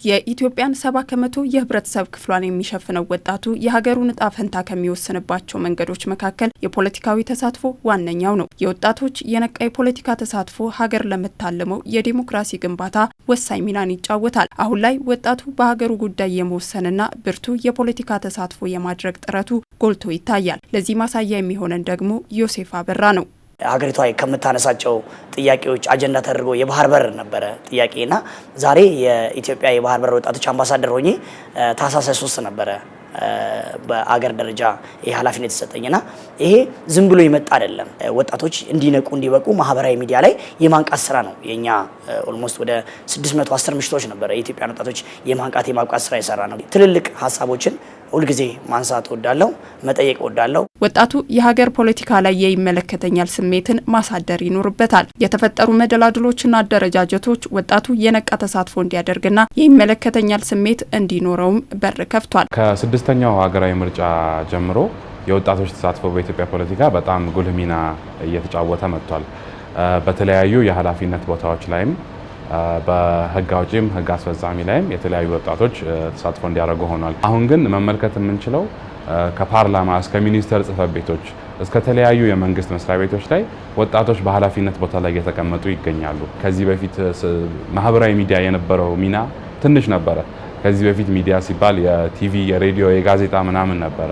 የኢትዮጵያን 70% የህብረተሰብ ክፍሏን የሚሸፍነው ወጣቱ የሀገሩን ዕጣ ፈንታ ከሚወስንባቸው መንገዶች መካከል የፖለቲካዊ ተሳትፎ ዋነኛው ነው። የወጣቶች የነቃ የፖለቲካ ተሳትፎ ሀገር ለምታለመው የዲሞክራሲ ግንባታ ወሳኝ ሚናን ይጫወታል። አሁን ላይ ወጣቱ በሀገሩ ጉዳይ የመወሰንና ብርቱ የፖለቲካ ተሳትፎ የማድረግ ጥረቱ ጎልቶ ይታያል። ለዚህ ማሳያ የሚሆነን ደግሞ ዮሴፍ አበራ ነው። ሀገሪቷ ከምታነሳቸው ጥያቄዎች አጀንዳ ተደርጎ የባህር በር ነበረ ጥያቄና ዛሬ የኢትዮጵያ የባህር በር ወጣቶች አምባሳደር ሆኜ ታህሳስ 3 ነበረ በአገር ደረጃ የኃላፊነት ተሰጠኝና ይሄ ዝም ብሎ ይመጣ አይደለም። ወጣቶች እንዲነቁ እንዲበቁ ማህበራዊ ሚዲያ ላይ የማንቃት ስራ ነው። የኛ ኦልሞስት ወደ 610 ምሽቶች ነበረ የኢትዮጵያን ወጣቶች የማብቃት ስራ የሰራ ነው። ትልልቅ ሀሳቦችን ሁልጊዜ ማንሳት ወዳለው መጠየቅ ወዳለው ወጣቱ የሀገር ፖለቲካ ላይ ይመለከተኛል ስሜትን ማሳደር ይኖርበታል። የተፈጠሩ መደላድሎችና አደረጃጀቶች ወጣቱ የነቃ ተሳትፎ እንዲያደርግና ይመለከተኛል ስሜት እንዲኖረውም በር ከፍቷል። ከስድስተኛው ሀገራዊ ምርጫ ጀምሮ የወጣቶች ተሳትፎ በኢትዮጵያ ፖለቲካ በጣም ጉልህ ሚና እየተጫወተ መጥቷል። በተለያዩ የኃላፊነት ቦታዎች ላይም በህግ አውጪም ህግ አስፈጻሚ ላይም የተለያዩ ወጣቶች ተሳትፎ እንዲያደርጉ ሆኗል። አሁን ግን መመልከት የምንችለው ከፓርላማ እስከ ሚኒስተር ጽሕፈት ቤቶች እስከ ተለያዩ የመንግስት መስሪያ ቤቶች ላይ ወጣቶች በኃላፊነት ቦታ ላይ እየተቀመጡ ይገኛሉ። ከዚህ በፊት ማህበራዊ ሚዲያ የነበረው ሚና ትንሽ ነበረ። ከዚህ በፊት ሚዲያ ሲባል የቲቪ፣ የሬዲዮ፣ የጋዜጣ ምናምን ነበረ።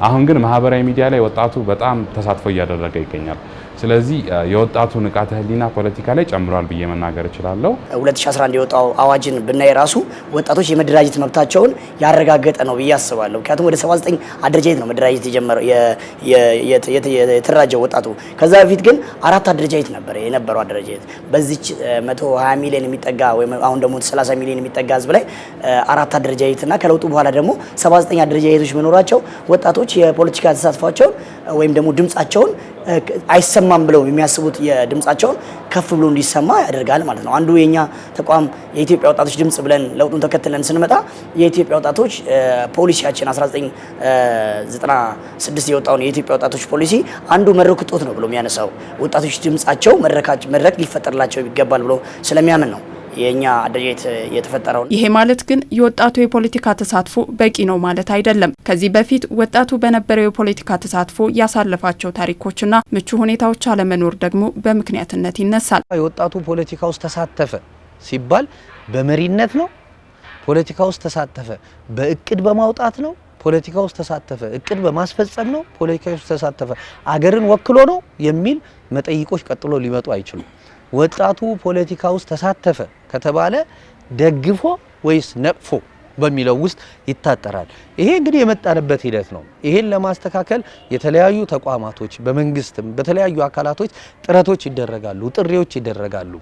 አሁን ግን ማህበራዊ ሚዲያ ላይ ወጣቱ በጣም ተሳትፎ እያደረገ ይገኛል። ስለዚህ የወጣቱ ንቃተ ህሊና ፖለቲካ ላይ ጨምሯል ብዬ መናገር እችላለሁ። 2011 የወጣው አዋጅን ብናይ ራሱ ወጣቶች የመደራጀት መብታቸውን ያረጋገጠ ነው ብዬ አስባለሁ። ምክንያቱም ወደ 79 አደረጃጀት ነው መደራጀት የጀመረው የተደራጀው ወጣቱ። ከዛ በፊት ግን 4 አደረጃጀት ነበር የነበረው አደረጃጀት። በዚች 120 ሚሊዮን የሚጠጋ ወይም አሁን ደግሞ 30 ሚሊዮን የሚጠጋ ህዝብ ላይ 4 አደረጃጀትና ከለውጡ በኋላ ደግሞ 79 አደረጃጀቶች መኖራቸው ወጣቶች የፖለቲካ ተሳትፏቸውን ወይም ደግሞ ድምጻቸውን አይሰማም ብለው የሚያስቡት የድምጻቸውን ከፍ ብሎ እንዲሰማ ያደርጋል ማለት ነው። አንዱ የኛ ተቋም የኢትዮጵያ ወጣቶች ድምጽ ብለን ለውጡን ተከትለን ስንመጣ የኢትዮጵያ ወጣቶች ፖሊሲያችን 1996 የወጣውን የኢትዮጵያ ወጣቶች ፖሊሲ አንዱ መድረክ እጦት ነው ብሎ የሚያነሳው ወጣቶች ድምጻቸው መድረክ ሊፈጠርላቸው ይገባል ብሎ ስለሚያምን ነው የኛ አደረጃጀት የተፈጠረው። ይሄ ማለት ግን የወጣቱ የፖለቲካ ተሳትፎ በቂ ነው ማለት አይደለም። ከዚህ በፊት ወጣቱ በነበረው የፖለቲካ ተሳትፎ ያሳለፋቸው ታሪኮችና ምቹ ሁኔታዎች አለመኖር ደግሞ በምክንያትነት ይነሳል። የወጣቱ ፖለቲካ ውስጥ ተሳተፈ ሲባል በመሪነት ነው? ፖለቲካ ውስጥ ተሳተፈ በእቅድ በማውጣት ነው? ፖለቲካ ውስጥ ተሳተፈ እቅድ በማስፈጸም ነው? ፖለቲካ ውስጥ ተሳተፈ አገርን ወክሎ ነው የሚል መጠይቆች ቀጥሎ ሊመጡ አይችሉም። ወጣቱ ፖለቲካ ውስጥ ተሳተፈ ከተባለ ደግፎ ወይስ ነቅፎ በሚለው ውስጥ ይታጠራል። ይሄ እንግዲህ የመጣንበት ሂደት ነው። ይሄን ለማስተካከል የተለያዩ ተቋማቶች በመንግስትም በተለያዩ አካላቶች ጥረቶች ይደረጋሉ፣ ጥሪዎች ይደረጋሉ።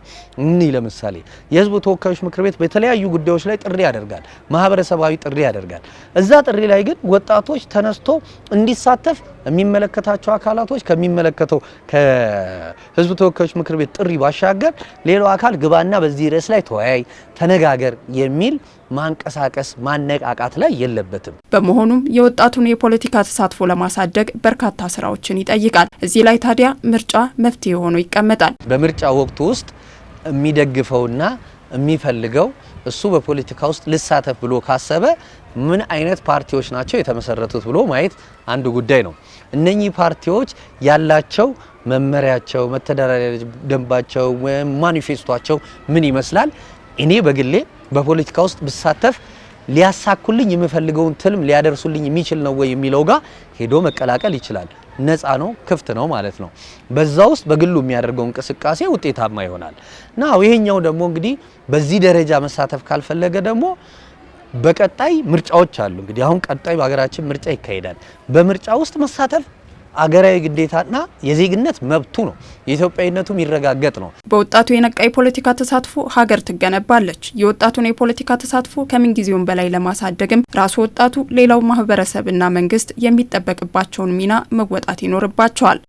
ለምሳሌ የህዝብ ተወካዮች ምክር ቤት በተለያዩ ጉዳዮች ላይ ጥሪ ያደርጋል፣ ማህበረሰባዊ ጥሪ ያደርጋል። እዛ ጥሪ ላይ ግን ወጣቶች ተነስቶ እንዲሳተፍ የሚመለከታቸው አካላቶች ከሚመለከተው ከህዝብ ተወካዮች ምክር ቤት ጥሪ ባሻገር ሌላው አካል ግባና በዚህ ርዕስ ላይ ተወያይ፣ ተነጋገር የሚል ማንቀሳቀስ ማነቃቃት ላይ የለበትም። በመሆኑም የወጣቱን የፖለቲካ ተሳትፎ ለማሳደግ በርካታ ስራዎችን ይጠይቃል። እዚህ ላይ ታዲያ ምርጫ መፍትሄ ሆኖ ይቀመጣል። በምርጫ ወቅት ውስጥ የሚደግፈውና የሚፈልገው እሱ በፖለቲካ ውስጥ ልሳተፍ ብሎ ካሰበ ምን አይነት ፓርቲዎች ናቸው የተመሰረቱት ብሎ ማየት አንዱ ጉዳይ ነው። እነኚህ ፓርቲዎች ያላቸው መመሪያቸው፣ መተዳደሪያ ደንባቸው፣ ማኒፌስቶቸው ምን ይመስላል? እኔ በግሌ በፖለቲካ ውስጥ ብሳተፍ ሊያሳኩልኝ የምፈልገውን ትልም ሊያደርሱልኝ የሚችል ነው ወይ የሚለው ጋር ሄዶ መቀላቀል ይችላል። ነፃ ነው፣ ክፍት ነው ማለት ነው። በዛ ውስጥ በግሉ የሚያደርገው እንቅስቃሴ ውጤታማ ይሆናል። ይሄኛው ደግሞ እንግዲህ በዚህ ደረጃ መሳተፍ ካልፈለገ ደግሞ በቀጣይ ምርጫዎች አሉ። እንግዲህ አሁን ቀጣይ በሀገራችን ምርጫ ይካሄዳል። በምርጫ ውስጥ መሳተፍ አገራዊ ግዴታና የዜግነት መብቱ ነው። የኢትዮጵያዊነቱ የሚረጋገጥ ነው። በወጣቱ የነቃ የፖለቲካ ተሳትፎ ሀገር ትገነባለች። የወጣቱን የፖለቲካ ተሳትፎ ከምንጊዜውም በላይ ለማሳደግም ራሱ ወጣቱ፣ ሌላው ማህበረሰብና መንግስት የሚጠበቅባቸውን ሚና መወጣት ይኖርባቸዋል።